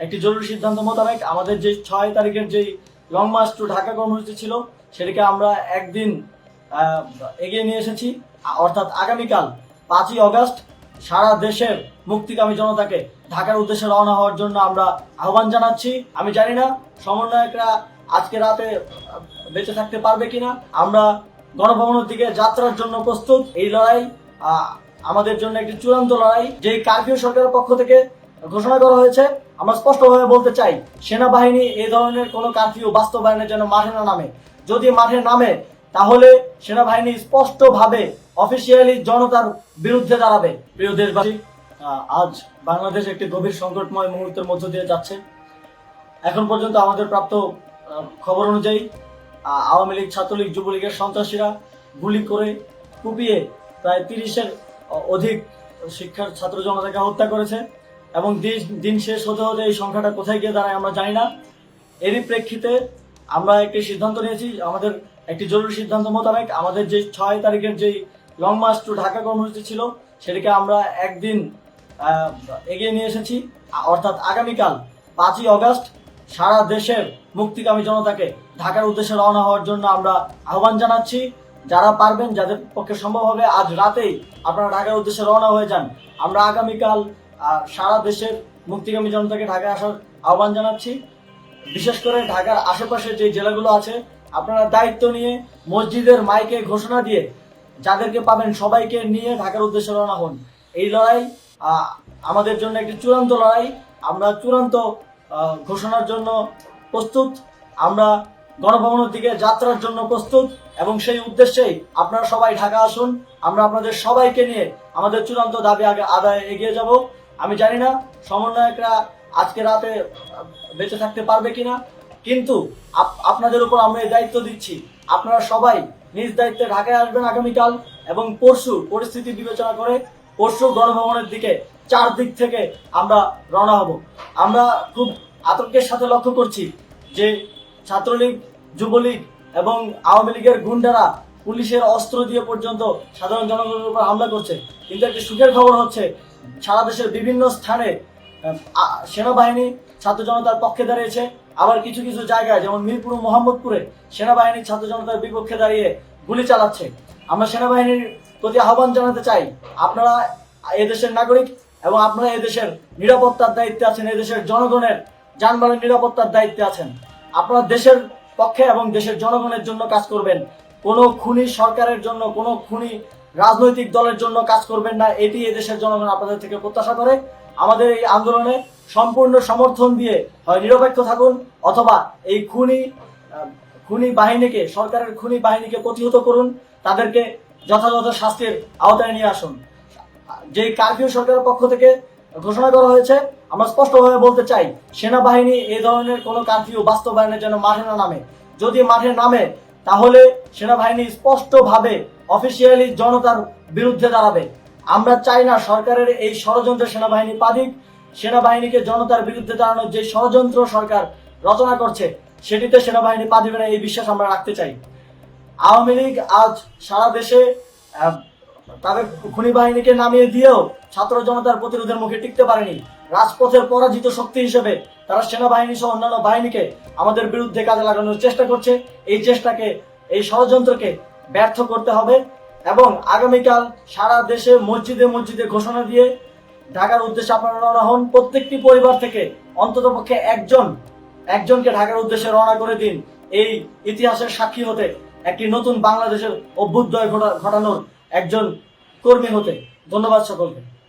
একটি জরুরি সিদ্ধান্ত মোতাবেক আমাদের যে 6 তারিখের যে লং মার্চ টু ঢাকা কর্মসূচি ছিল সেটাকে আমরা একদিন এগিয়ে নিয়ে এসেছি। অর্থাৎ আগামীকাল 5ই অগস্ট সারা দেশের মুক্তিকামী জনতাকে ঢাকার উদ্দেশ্যে রওনা হওয়ার জন্য আমরা আহ্বান জানাচ্ছি। আমি জানি না সমন্বয়করা আজকে রাতে বেঁচে থাকতে পারবে কিনা। আমরা গণভবনের দিকে যাত্রার জন্য প্রস্তুত। এই লড়াই আমাদের জন্য একটি চূড়ান্ত লড়াই। যে কারফিউ সরকারের পক্ষ থেকে ঘোষণা করা হয়েছে, আমরা স্পষ্টভাবে বলতে চাই সেনাবাহিনী এই ধরনের কোনো কারফিউ বাস্তবায়নের জন্য মাঠে না নামে। যদি মাঠে নামে তাহলে সেনাবাহিনী স্পষ্টভাবে অফিসিয়ালি জনতার বিরুদ্ধে দাঁড়াবে। প্রিয় দেশবাসী, আজ বাংলাদেশ একটি গভীর সংকটময় মুহূর্তের মধ্য দিয়ে যাচ্ছে। এখন পর্যন্ত আমাদের প্রাপ্ত খবর অনুযায়ী আওয়ামী লীগ, ছাত্রলীগ, যুবলীগের সন্ত্রাসীরা গুলি করে কুপিয়ে প্রায় 30-এর অধিক শিক্ষার ছাত্র জনতাকে হত্যা করেছে এবং দিন শেষ হতে হতে এই সংখ্যাটা কোথায় গিয়ে দাঁড়ায় আমরা জানি না। এরই প্রেক্ষিতে আমরা একটি সিদ্ধান্ত নিয়েছি। আমাদের একটি জরুরি সিদ্ধান্ত মোতাবেক আমাদের যে 6 তারিখের যে লং মার্চ টু ঢাকা কর্মসূচি ছিল সেটাকে আমরা একদিন এগিয়ে নিয়ে এসেছি। অর্থাৎ আগামীকাল 5ই অগস্ট সারা দেশের মুক্তিকামী জনতাকে ঢাকার উদ্দেশ্যে রওনা হওয়ার জন্য আমরা আহ্বান জানাচ্ছি। যারা পারবেন, যাদের পক্ষে সম্ভব হবে, আজ রাতেই আপনারা ঢাকার উদ্দেশ্যে রওনা হয়ে যান। আমরা আগামীকাল সারা দেশের মুক্তিকামী জনতাকে ঢাকায় আসার আহ্বান জানাচ্ছি। বিশেষ করে ঢাকার আশেপাশের যে জেলাগুলো আছে, আপনারা দায়িত্ব নিয়ে মসজিদের মাইকে ঘোষণা দিয়ে যাদেরকে পাবেন সবাইকে নিয়ে ঢাকার উদ্দেশ্যে রওনা হন। এই লড়াই আমাদের জন্য একটি চূড়ান্ত লড়াই। আমরা চূড়ান্ত ঘোষণার জন্য প্রস্তুত। আমরা গণভবনের দিকে যাত্রার জন্য প্রস্তুত এবং সেই উদ্দেশ্যেই আপনারা সবাই ঢাকা আসুন। আমরা আপনাদের সবাইকে নিয়ে আমাদের চূড়ান্ত দাবি আদায়ে এগিয়ে যাব। আমি জানি না সমন্বয়করা আজকে রাতে বেঁচে থাকতে পারবে কিনা, কিন্তু আপনাদের উপর আমরা এই দায়িত্ব দিচ্ছি। আপনারা সবাই নিজ দায়িত্বে ঢাকায় আসবেন আগামীকাল এবং পরশু পরিস্থিতি বিবেচনা করে পরশু গণভবনের দিকে 4 দিক থেকে আমরা রওনা হব। আমরা খুব আতঙ্কের সাথে লক্ষ্য করছি যে ছাত্রলীগ, যুবলীগ এবং আওয়ামী লীগের গুন্ডারা পুলিশের অস্ত্র দিয়ে পর্যন্ত সাধারণ জনগণের উপর হামলা করছে। কিন্তু একটি সুখের খবর হচ্ছে সারা দেশের বিভিন্ন স্থানে সেনাবাহিনী ছাত্র জনতার পক্ষে দাঁড়িয়েছে। আবার কিছু কিছু জায়গায় যেমন মিরপুর, মোহাম্মদপুরে সেনাবাহিনী ছাত্র জনতার বিপক্ষে দাঁড়িয়ে গুলি চালাচ্ছে। আমরা সেনাবাহিনীর প্রতি আহ্বান জানাতে চাই, আপনারা এদেশের নাগরিক এবং আপনারা এদেশের নিরাপত্তার দায়িত্বে আছেন, এদেশের জনগণের যানবাহনের নিরাপত্তার দায়িত্বে আছেন। আপনারা দেশের পক্ষে এবং দেশের জনগণের জন্য কাজ করবেন। কোনো খুনি সরকারের জন্য, কোনো খুনি রাজনৈতিক দলের জন্য কাজ করবেন না। এটি এদেশের জনগণ আপনাদের থেকে প্রত্যাশা করে। আমাদের এই আন্দোলনে সম্পূর্ণ সমর্থন দিয়ে হয় নিরপেক্ষ থাকুন, অথবা এই খুনি বাহিনীকে, সরকারের খুনি বাহিনীকে প্রতিহত করুন, তাদেরকে যথাযথ শাস্তির আওতায় নিয়ে আসুন। যে কারফিউ সরকারের পক্ষ থেকে ঘোষণা করা হয়েছে, আমরা স্পষ্টভাবে বলতে চাই সেনাবাহিনী এই ধরনের কোনো কারফিউ বাস্তবায়নের জন্য মাঠে না নামে। যদি মাঠে নামে তাহলে সেনাবাহিনী স্পষ্টভাবে অফিসিয়ালি জনতার বিরুদ্ধে দাঁড়াবে। আমরা চাই না সরকারের এই ষড়যন্ত্রে সেনাবাহিনী পা দিক। সেনাবাহিনীকে জনতার বিরুদ্ধে দাঁড়ানোর যে ষড়যন্ত্র সরকার রচনা করছে সেটিতে সেনাবাহিনী পা দিবে না, এই বিশ্বাস আমরা রাখতে চাই। আওয়ামী লীগ আজ সারা দেশে তাদের খুনি বাহিনীকে নামিয়ে দিয়েও ছাত্র জনতার প্রতিরোধের মুখে টিকতে পারেনি। রাজপথের পরাজিত শক্তি হিসেবে তারা সেনাবাহিনী সহ অন্যান্য বাহিনীকে আমাদের বিরুদ্ধে কাজে লাগানোর চেষ্টা করছে। এই চেষ্টাকে, এই ষড়যন্ত্রকে ব্যর্থ করতে হবে এবং আগামীকাল সারা দেশে মসজিদে মসজিদে ঘোষণা দিয়ে ঢাকার উদ্দেশ্যে আপনারা রওনা হন। প্রত্যেকটি পরিবার থেকে অন্ততপক্ষে একজনকে ঢাকার উদ্দেশ্যে রওনা করে দিন, এই ইতিহাসের সাক্ষী হতে, একটি নতুন বাংলাদেশের অভ্যুদয় ঘটানোর একজন কর্মী হতে। ধন্যবাদ সকলকে।